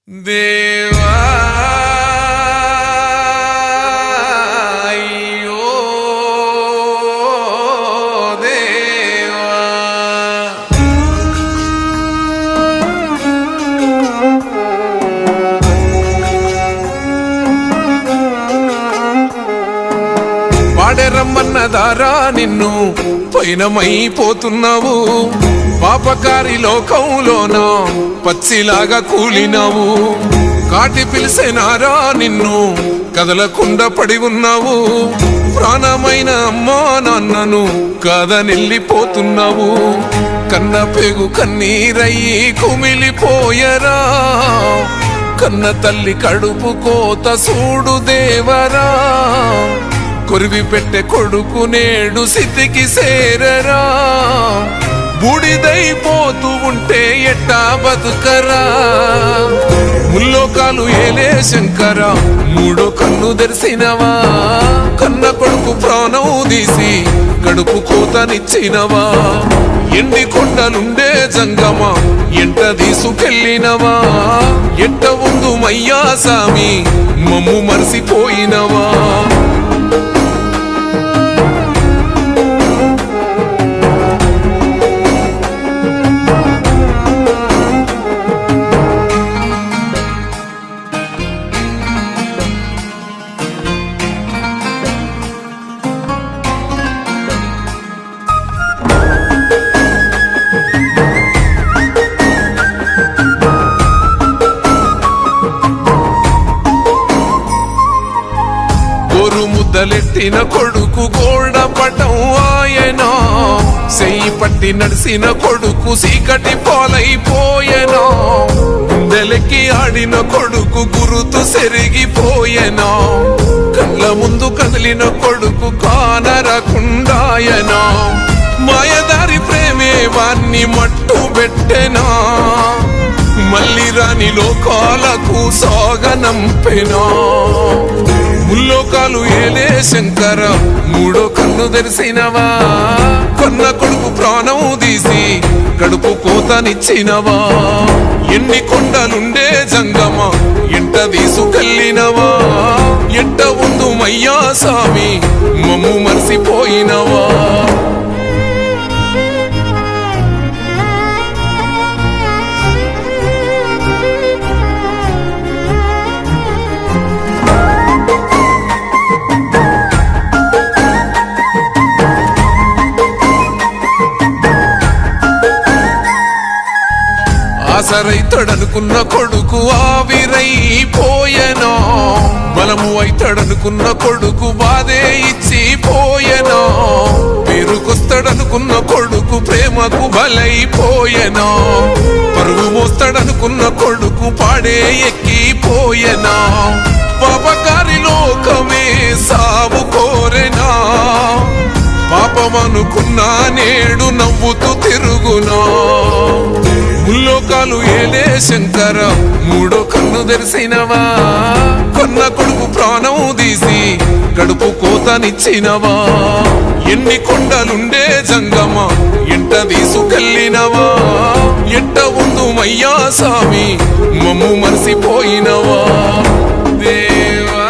దేవా అయ్యో దేవా పాడెరమ్మన్న దారా నిన్ను పైనమైపోతున్నావు పాపకారి లోకంలోన పచ్చిలాగా కూలినావు కాటి పిలిసేనారా నిన్ను కదలకుండా పడి ఉన్నావు ప్రాణమైన అమ్మా నాన్నను కాదనెళ్ళిపోతున్నావు కన్న పేగు కన్నీరయ్యి కుమిలిపోయరా కన్న తల్లి కడుపు కోత సూడు దేవరా కొరివి పెట్టే కొడుకు నేడు సితికి సేరరా బూడిదైపోతూ ఉంటే ఎట్టా బతుకరా ముల్లోకాలు ఏలే శంకర మూడో కన్ను తెరిసినవా కన్న కొడుకు ప్రాణం తీసి కడుపు కోతనిచ్చినవా ఎండి కొండలుండే జంగమా ఎంట తీసుకెళ్ళినవా ఎట్ట ఉందు మయ్యా సామి మమ్ము మరిసిపోయినవా ముద్దలెట్టిన కొడుకు గోడ పటం ఆయనా సెయ్యి పట్టి నడిసిన కొడుకు సీకటి పోలైపోయెనా గుండెలెక్కి ఆడిన కొడుకు గురుతు సెరిగిపోయెనా కళ్ళ ముందు కదిలిన కొడుకు కానరకుండాయనా మాయదారి ప్రేమే వాన్ని మట్టు పెట్టెనా మళ్ళీ రాని లోకాలకు సాగనంపెనా ముల్లోకాలు ఏలే శంకర మూడో కన్ను తెరిసినవా కన్న కొడుకు ప్రాణం తీసి కడుపు కోతనిచ్చినవా ఎన్ని కొండలుండే జంగమా ఎంట తీసుకెళ్ళినవా ఎట్ట ఉందు మయ్యా సామి మమ్ము మరిసిపోయినవా ఆసరైతడనుకున్న కొడుకు ఆవిరైపోయెనా బలము అయితడనుకున్న కొడుకు బాధే ఇచ్చిపోయెనా పేరుకొస్తాడనుకున్న కొడుకు ప్రేమకు బలైపోయెనా పరుగు మోస్తాడనుకున్న కొడుకు పాడే ఎక్కిపోయెనా పాపకారి లోకమే సాగు కోరెనా పాపమనుకున్నా నేడు నవ్వుతూ తిరుగునా ముల్లోకాలు ఏలే శంకర మూడో కన్ను తెరిసినవా కొన్న కొడుకు ప్రాణం తీసి కడుపు కోతనిచ్చినవా ఎన్ని కొండలుండే జంగమా ఎంట తీసుకెళ్ళినవా ఎట్ట ఉందు మయ్యా సామి మమ్ము మరిసిపోయినవా దేవా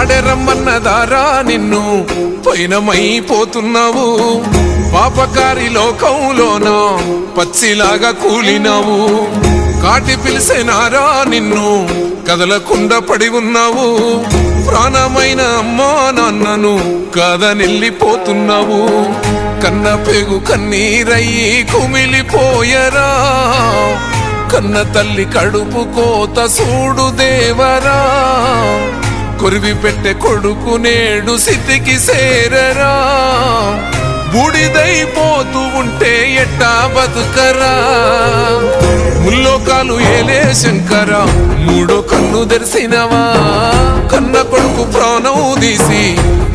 పాడెరమ్మన్నదారా నిన్ను పైనమైపోతున్నావు పాపకారి లోకంలోన పచ్చిలాగా కూలినావు కాటి పిలిసేనారా నిన్ను కదలకుండా పడి ఉన్నావు ప్రాణమైన అమ్మా నాన్నను కాదనెళ్ళిపోతున్నావు కన్న పేగు కన్నీరయ్యి కుమిలిపోయరా కన్న తల్లి కడుపు కోత సూడు దేవరా కొరివి పెట్టే కొడుకు నేడు స్థితికి సేరరా బూడిదైపోతూ ఉంటే ఎట్టా బతుకరా ముల్లోకాలు ఏలే శంకర మూడో కన్ను తెరిసినవా కన్న కొడుకు ప్రాణం తీసి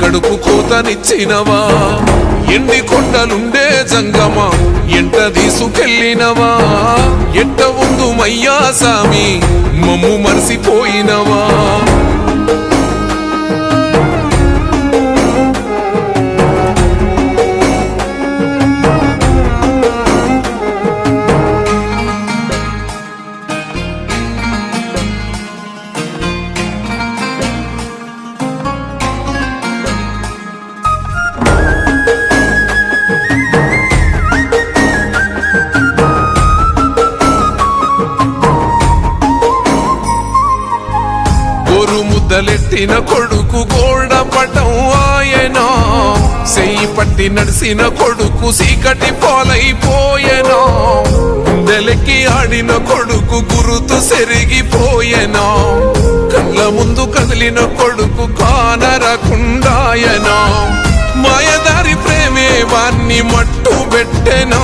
కడుపు కోతనిచ్చినవా ఎండి కొండలుండే జంగమ ఎంట తీసుకెళ్ళినవా ఎట్ట ఉందు మయ్యా సామి మమ్ము మరిసిపోయినవా ముద్దలెట్టిన కొడుకు గోల్డ పటం ఆయనా సెయ్యి పట్టి నడిసిన కొడుకు సీకటి పోలైపోయెనా గుండెలెక్కి ఆడిన కొడుకు గురుతు సెరిగిపోయెనా కళ్ళ ముందు కదిలిన కొడుకు కానరకుండాయనా మాయదారి ప్రేమే వాన్ని మట్టు పెట్టెనా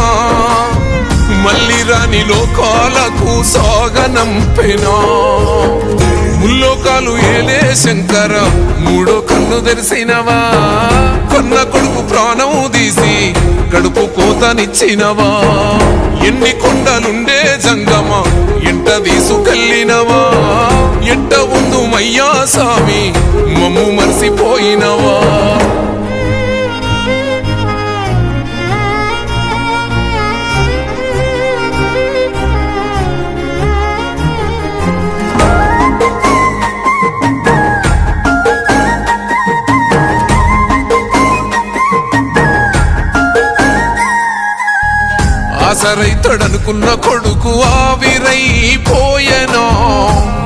మళ్ళీ రాని లోకాలకు సాగనంపెనా ముల్లోకాలు ఏలే శంకర మూడో కన్ను తెరిసినవా కొన్న కొడుకు ప్రాణం తీసి కడుపు కోతనిచ్చినవా ఎన్ని కొండలుండే జంగమ ఎంట తీసుకెళ్ళినవా ఎట్ట ఉందు మయ్యా సామి మమ్ము మరిసిపోయినవా ఆసరైతడనుకున్న కొడుకు ఆవిరైపోయెనా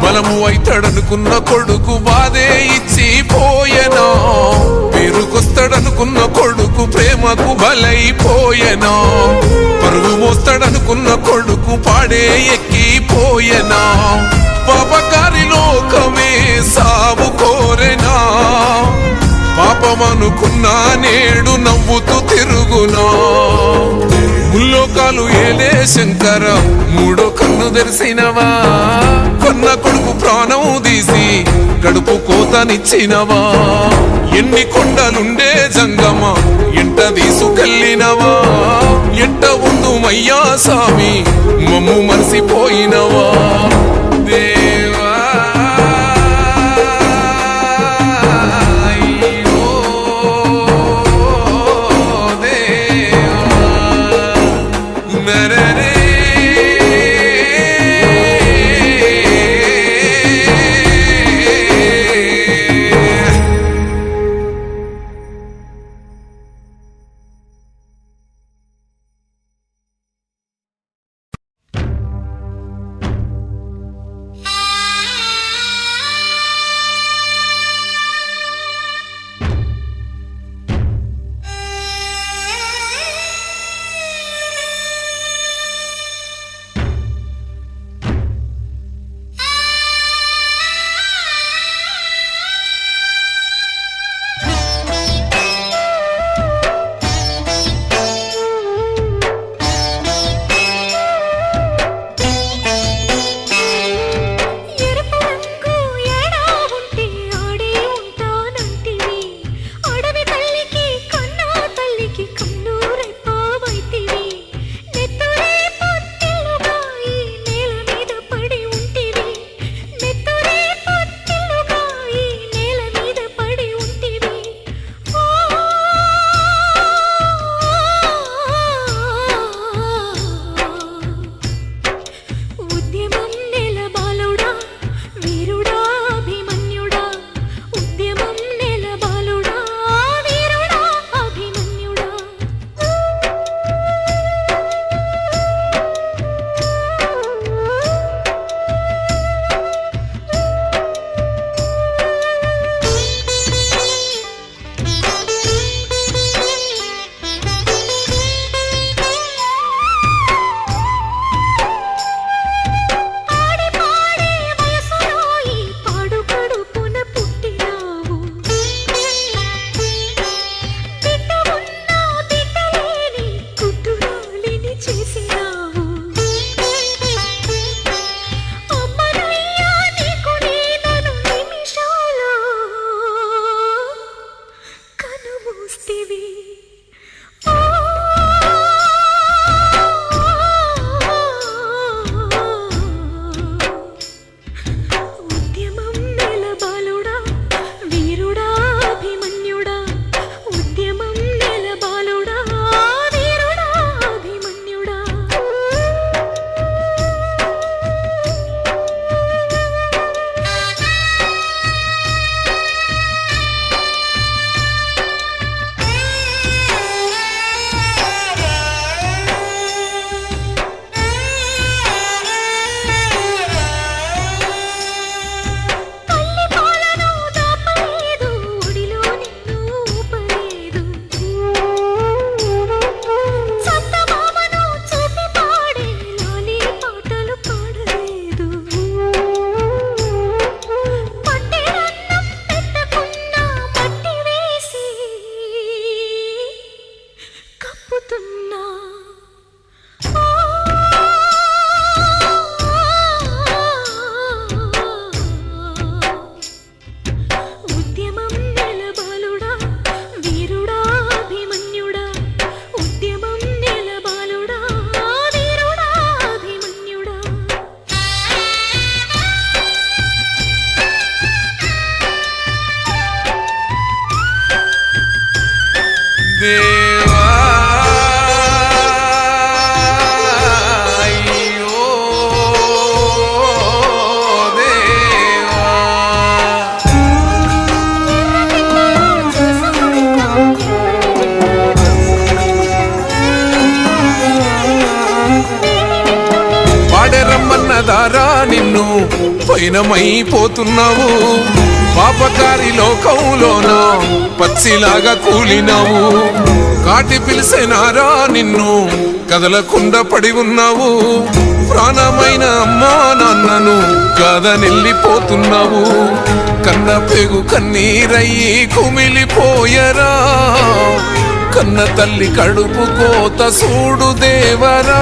బలము అయితడనుకున్న కొడుకు బాధే ఇచ్చిపోయెనా పేరుకొస్తాడనుకున్న కొడుకు ప్రేమకు బలైపోయెనా పరుగు మోస్తాడనుకున్న కొడుకు పాడే ఎక్కిపోయెనా పాపకారి లోకమే సాగు కోరెనా పాపమనుకున్నా నేడు నవ్వుతూ తిరుగునా ముల్లోకాలు ఏలే శంకర మూడో కన్ను తెరిసినవా కొన్న కొడుకు ప్రాణం తీసి కడుపు కోతనిచ్చినవా ఎన్ని కొండలుండే జంగమ ఎంట తీసుకెళ్ళినవా ఎట్ట ఉందు మయ్యా సామి మమ్ము మరిసిపోయినవా దేవా దేవా అయ్యో దేవా పాడెరమ్మన్నదారా నిన్ను పయనమైపోతున్నావు పాపకారి లోకంలోన పచ్చిలాగా కూలినావు కాటి పిలిసేనారా నిన్ను కదలకుండా పడి ఉన్నావు ప్రాణమైన అమ్మా నాన్నను కాదనెళ్ళిపోతున్నావు కన్న పేగు కన్నీరయ్యి కుమిలిపోయరా కన్న తల్లి కడుపు కోత సూడు దేవరా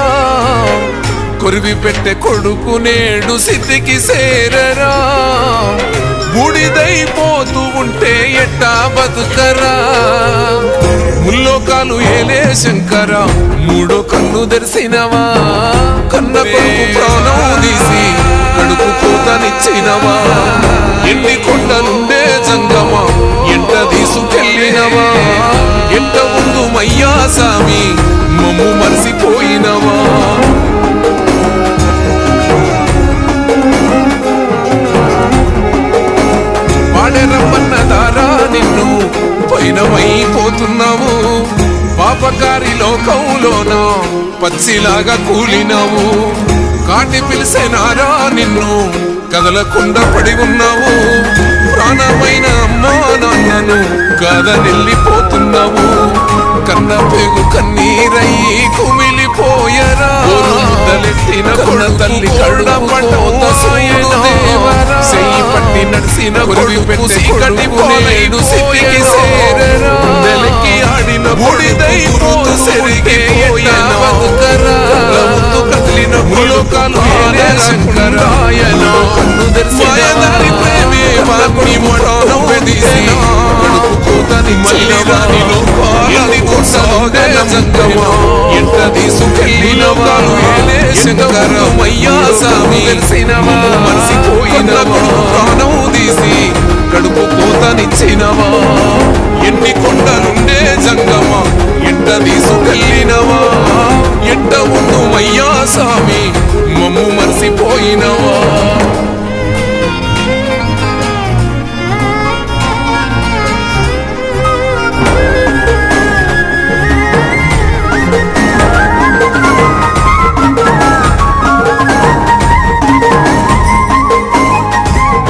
కొరివి పెట్టే కొడుకు నేడు సిద్ధికి సేరరా బూడిదైపోతూ ఉంటే ఎట్టా బతుకరా ముల్లోకాలు ఏలే శంకర మూడో కన్ను తెరిసినవా కన్న కొడుకు ప్రాణం తీసి కడుపు కోతనిచ్చినవా ఎన్ని కొండలుండే జంగమా ఎంట తీసుకెళ్ళినవా ఎంట ముందు మయ్యా సామి మమ్ము మరిసిపోయినవా పాడెరమ్మన్నదారా నిన్ను పయనమైపోతున్నావు పాపకారి లోకంలోన పచ్చిలాగా కూలినావు కాటి పిలిసేనారా నిన్ను కదలకుండా పడి ఉన్నావు ప్రాణమైన అమ్మా నాన్నను కాదనెళ్ళిపోతున్నావు కన్న పేగు కన్నీరయ్యి కుమిలిపోయరా ముద్దలెట్టిన కొన్న తల్లి కళ్ళ పట్టవుత చెయ్యి పట్టి నడిసిన కొడుకు చీకటి పోలేడు సిద్ధికి సేరరా నెలకి ఆడిన బూడిదైపోతూ సెరిగిపోయిన బతుకరా ముందు కదిలిన ములోకాలు శంకరాయన కన్ను తెరిసినదారి ప్రేమే వాగ్ని ప్రాణం వెదిసి కడుపు కోతని మళ్ళీ రానిలో పాలని సాగే జంగమా ఎంట తీసుకెళ్ళినవా ఏలే శంకర మయ్యా సామి తెలిసినవా మరిసిపోయినవా ప్రాణం తీసి కడుపు కోతనిచ్చినవా ఎన్ని కొండలుండే జంగమా ఎంట తీసుకెళ్ళినవా ఎంట ఉండు మయ్యా సామి మమ్ము మరిసిపోయినవా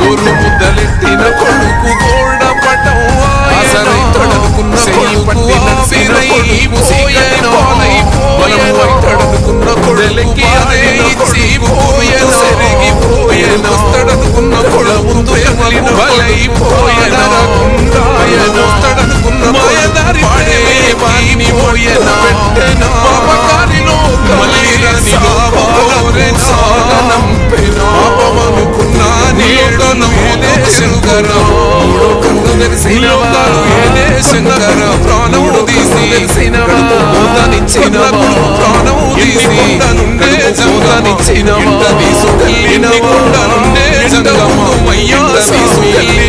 ముద్దలెట్టిన కొడుకు గోల్డ పటం తడుకున్న కొడుకు తడుకున్న కొడుకు తడుకున్న కొడుకు తడుకున్న మాయదారి వాణి పాపకారిలో పాపమనుకున్నా నేడను శంకర మూడో కన్ను తెరిసినవా శంకర ప్రాణం తీసి ప్రాణం తీసి జంగనిచ్చినవా తీసుకెళ్ళిన నుండే జంగమయ్యా తీసుకెళ్ళి